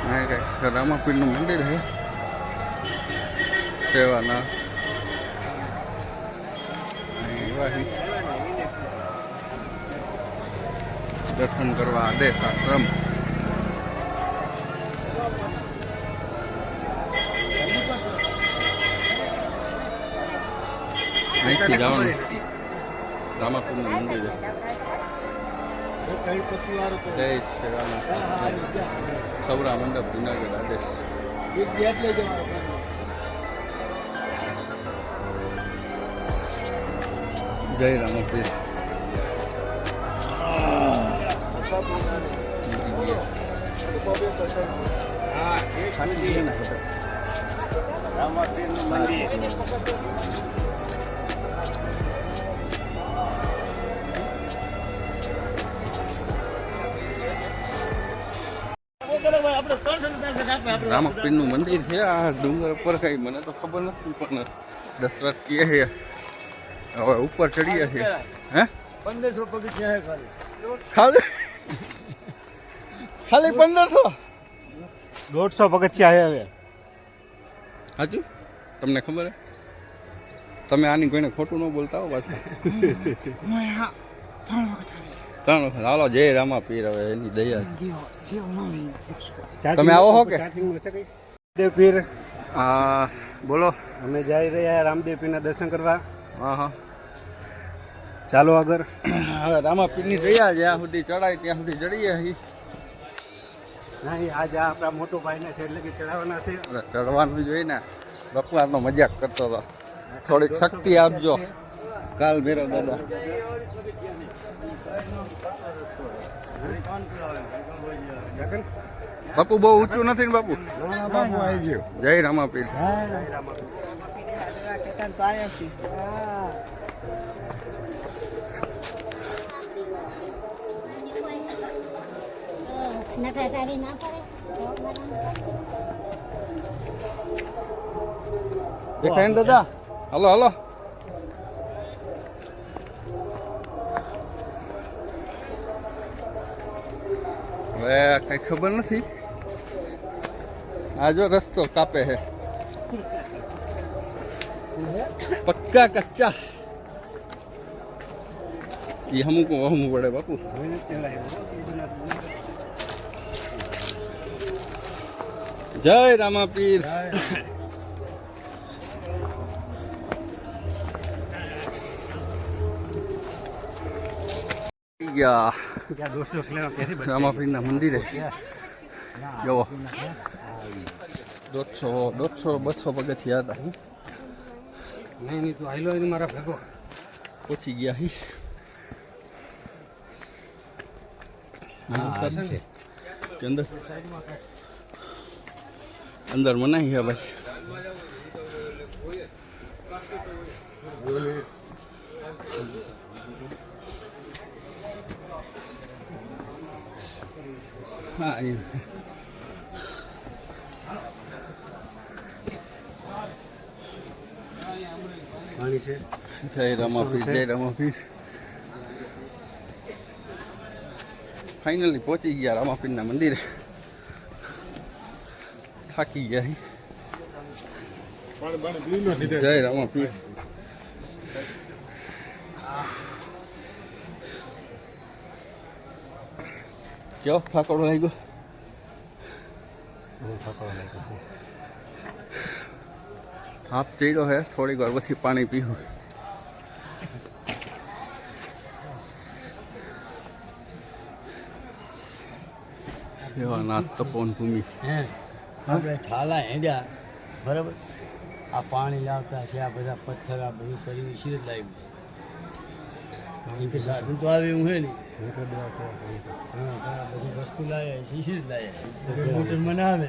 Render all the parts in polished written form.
રામાપીરનું મંદિર છે સેવાના દર્શન કરવા આદેશ આશ્રમ અહીંથી જવાનું રામાપીરનું મંદિર જય શ્રી રામ સૌરા મંડપ જુનાગઢ આદેશ જય રામાપીર રામાપીરનું મંદિર રામાપીરનું મંદિર છે આ ડુંગર ઉપર કઈ મને તો ખબર નથી પણ દશરથ કહે છે હવે ઉપર ચડીએ છીએ હે 1500 પગથિયા ખાલી ખાલી 1500 150 પગથિયા છે હવે સાચું તમને ખબર હે તમે આની કોઈને ખોટું ન બોલતા હો પાછું 3 વખત હાલો જય રામાપીર હવે એની દયા તમે આવો હો કે રામદેવ પીર હા બોલો અમે જઈ રહ્યા રામદેવ પીરના દર્શન કરવા હા હા ચાલો આગળ હવે રામાપીરની દયા જ્યાં સુધી ચડાય ત્યાં સુધી ચડીએ નહીં આજ આપણા મોટો ભાઈને છે એટલે કે ચડાવવાના છે ચડવાનું જોઈએ ને બકવારનો મજાક કરતો હતો થોડીક શક્તિ આપજો કાલ ભેરો દાદા બાપુ બહુ ઊંચું નથી ને બાપુ જય રામાપીર દેખાય ને દાદા હલો હલો હવે કઈ ખબર નથી આ જો રસ્તો કાપે છે પક્કા કચ્ચા એ અમુક વહમું પડે બાપુ જય રામાપીર રામાપીરના મંદિરે જવો 150-200 પગથિયા હતા નહીં તું આયલો એને મારા ભેગો પહોંચી ગયા હી અંદર અંદર મનાઈ છે ભાઈ હા પાણી છે જય રામાપીર જય રામાપીર ફાઇનલી પહોંચી ગયા રામાપીરના મંદિરે થાકી ગયા જય રામાપીર કેવો થાકોડો લાગ્યો હાફ ચડ્યો હે થોડીક વાર પછી પાણી પીવું સેવાનાથ તપોન ભૂમિ આપણે ઠાલા હેડ્યા બરાબર આ પાણી લાવતા છે આ બધા પથ્થર આ બધું કરી શીર લાવી કે સાધન તો આવે એવું હે ને હા બધી વસ્તુ લાવ્યા શીશી જ લાવ્યા મોટર મને આવે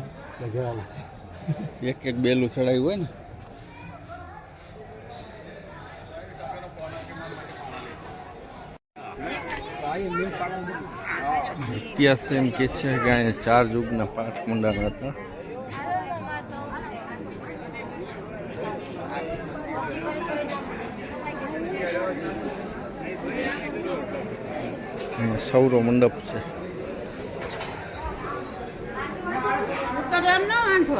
એક બેલું ચડાવ્યું હોય ને ઇતિહાસ એમ કે છે કે અહીંયા 4 યુગના પાઠ મંડાણા હતા સૌરો મંડપ છે એમ ન વાંધો.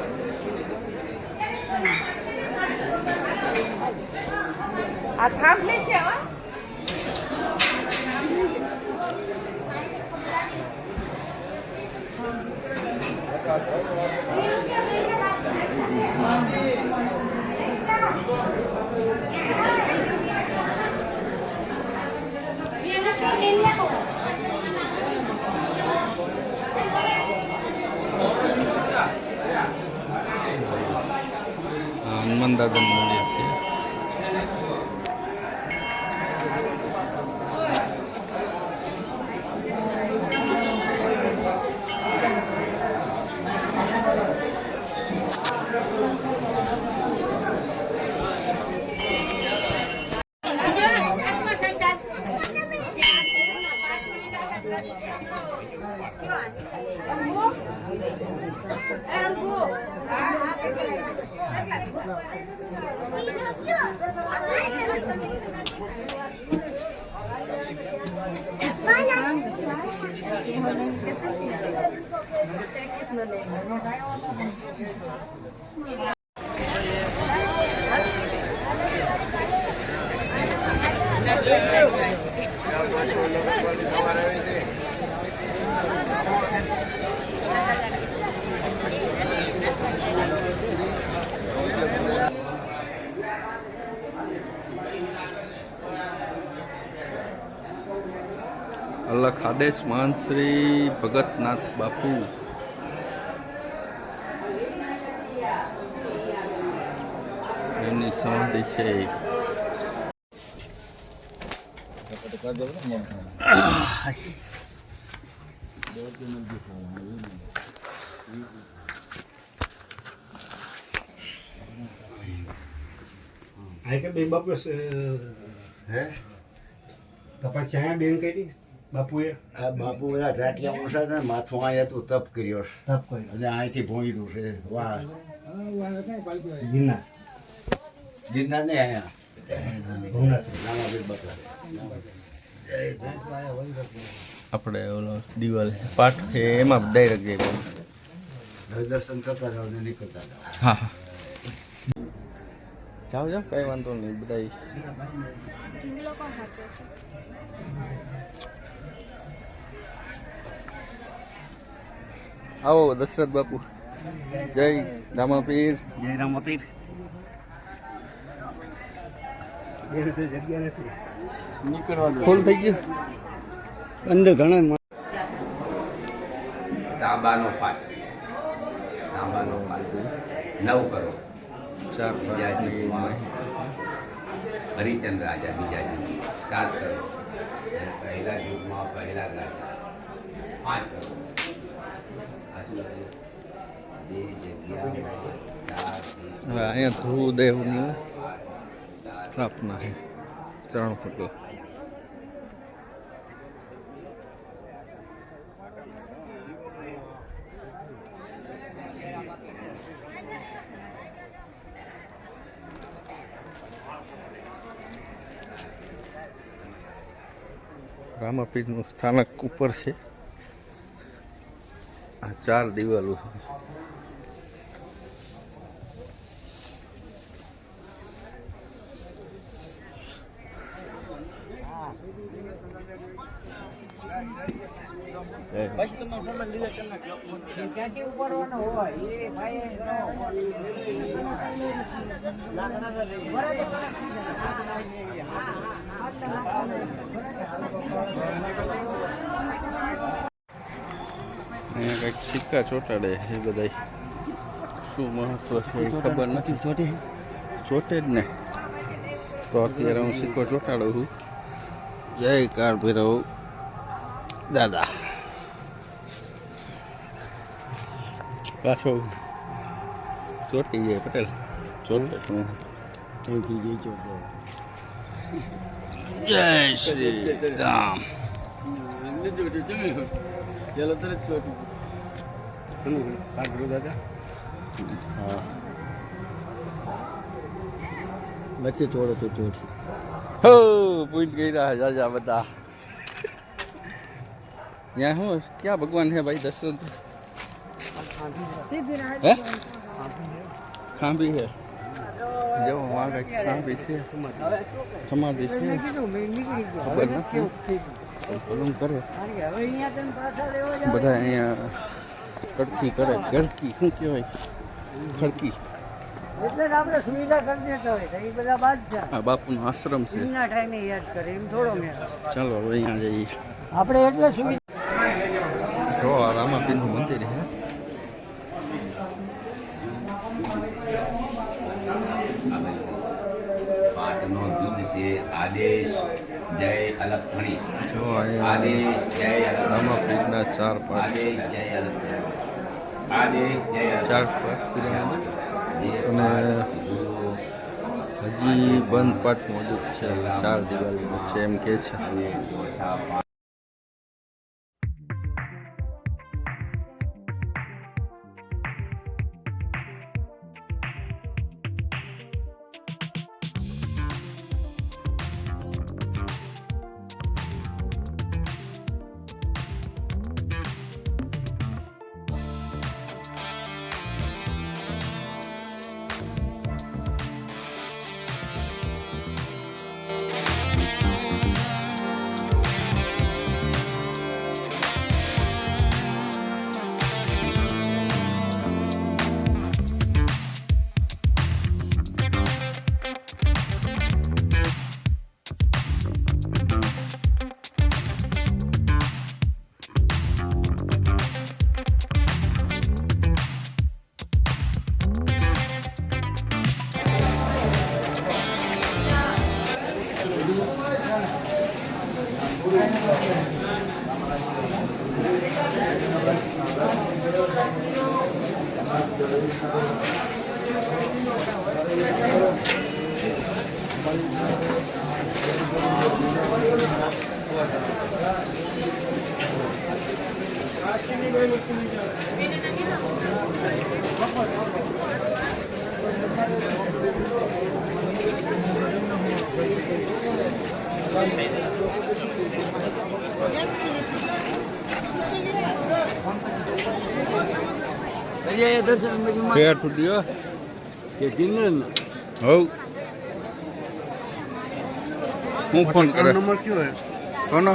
આ થાંભલી છે હો. હનુમાન દાદા મંદિર છે. અલખ આદેશ મહાન શ્રી ભગતનાથ બાપુ એમની સમાધિ છે. બેન બાપુ હે તપસ્યા બેન કરી બાપુએ આ બાપુ બધા રાટિયા મોટા હતા ને માથું અહીંયા તું તપ કર્યો છે. તપ કર્યો અને અહીંથી ભોંયરું છે. વાહ ગિરનાર ગિરનાર ને અહીંયા ભવનાથ રામાપીર બાપા. આપણે ઓલો દિવાલ પાઠ છે એમાં ડાયરેક્ટ જઈ દર્શન કરતા જાવ ને નીકળતા જાવ. હા હા જાઓ જાઓ કઈ વાંધો નહીં બધા. આવો દશરથ બાપુ. જય રામાપીર. જય રામાપીર. જગ્યા નથી નીકળવાનું. ફૂલ થઈ ગયું અંદર ઘણા તાંબાનો પાઠ નવ કરો. 4 બીજા યુગમાં હરિચંદ્ર રાજા બીજા યુગ 7 કરો. અને પહેલા યુગમાં પહેલા રાજા 5 કરો. આજુબાજુ 2 જગ્યા 4 હવે અહીંયા ધ્રુવદેવની સ્થાપના છે. ચરણ પટલ. રામાપીરનું સ્થાનક ઉપર છે. આ 4 દિવાલો છે. ત્યાંથી ઉપરવાનો હોય એ ભાઈ અહીંયા કંઈક સિક્કા ચોંટાડે એ બધા શું મહત્વ છે એ ખબર નથી. ચોટે જ ને. તો અત્યારે હું સિક્કો ચોંટાડું છું. જય કાળ ભૈરવ દાદા. પાછો ચોટી જાય પટેલ. ચોટે જય શ્રી રામ. હા વચ્ચે ચોડો તો ચોડશે. હો પૂછ ગઈ રહ્યા જાજા બધા. ત્યાં શું ક્યાં ભગવાન છે ભાઈ દર્શન હે ખાંભી છે જો વાં કઈ ખાંભી છે સમાધિ છે ખબર નથી ભલું કરે બધા અહીંયા કડકી કરે ગડકી શું કહેવાય ખડકી એટલે જ આપણે સુવિધા કરી દેતા હોય તો એ બધા બાદ છે આ બાપુનો આશ્રમ છે એમના ટાઈમે યાદ કરે એમ થોડો મેં ચાલો હવે અહીંયા જઈએ આપણે એટલે સુવિધા જો આ રામાપીરનું મંદિર છે પાંચનો યુદ્ધ છે આદેશ જય અલગ ધણી જો અહીંયા આદેશ જય અલગ રામાપીરના 4 પાઠ આદેશ જય અલગ આદેશ જય ચાર પાઠ કર્યા અને હજી બંધ પાઠ મોજૂદ છે 4 દિવાળીનું છે એમ કે છે દર્શન પેર તૂટ્યો કે ગિરનાર હવ હું ફોન કરે નંબર કયો હે કોનો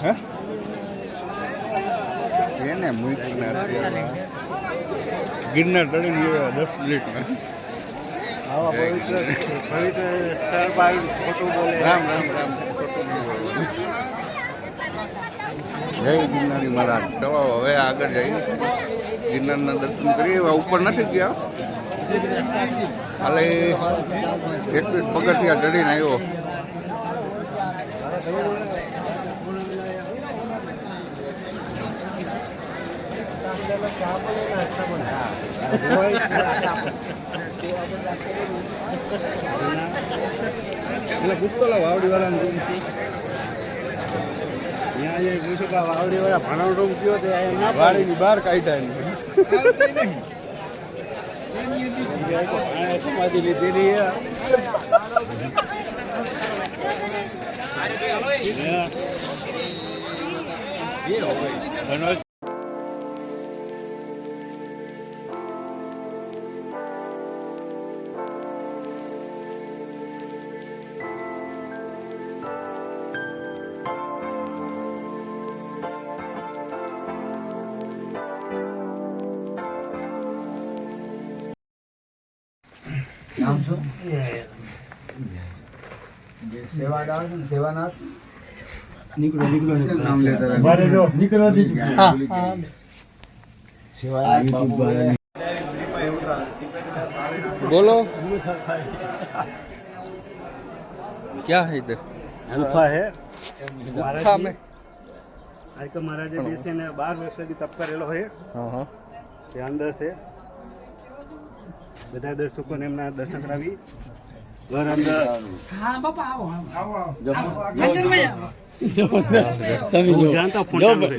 હે એને મૂકીને અત્યારે ગિરનાર ચડીને ગયા 10 મિનિટમાં આવા પવિત્ર સ્થળ પર ખોટું બોલે રામ રામ રામ જય ગિરનારી મહારાજ ચલો હવે આગળ જઈએ ગિરનારના દર્શન કરીએ હવે ઉપર નથી ગયા ખાલી 21 પગથિયા ચડીને આવ્યો એટલે પૂછતો વાવડી વાળાને ત્યાં જે પૂછ્યું કે વાવડી વાળા ભાણો રૂમ કયો તે ના વાડીની બહાર કાઢ્યા સમાધિ લીધેલી નામ શું સેવાદાર છે ને સેવાનાથ નીકળો નામ લેતા નીકળો હા बोलो क्या है इधर गुफा है गुफा में आज का महाराजे बेसे ने 12 वर्ष लगी तप करेलो है हाँ हाँ તે અંદર છે બધા દર્શકોને એમના દર્શન કરાવી ઘર અંદર તમે જો જાણતા ફોન ચાલુ છે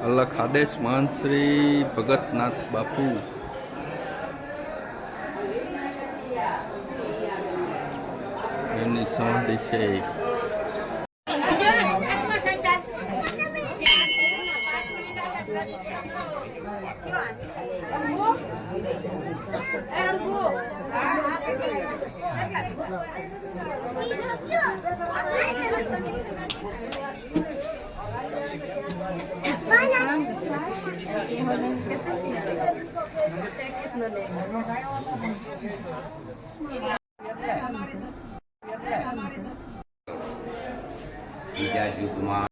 અલખ આદેશ મહંત શ્રી ભગતનાથ બાપુ એમની સમાધિ ગાડી છે ઈ. બીજા યુગમાં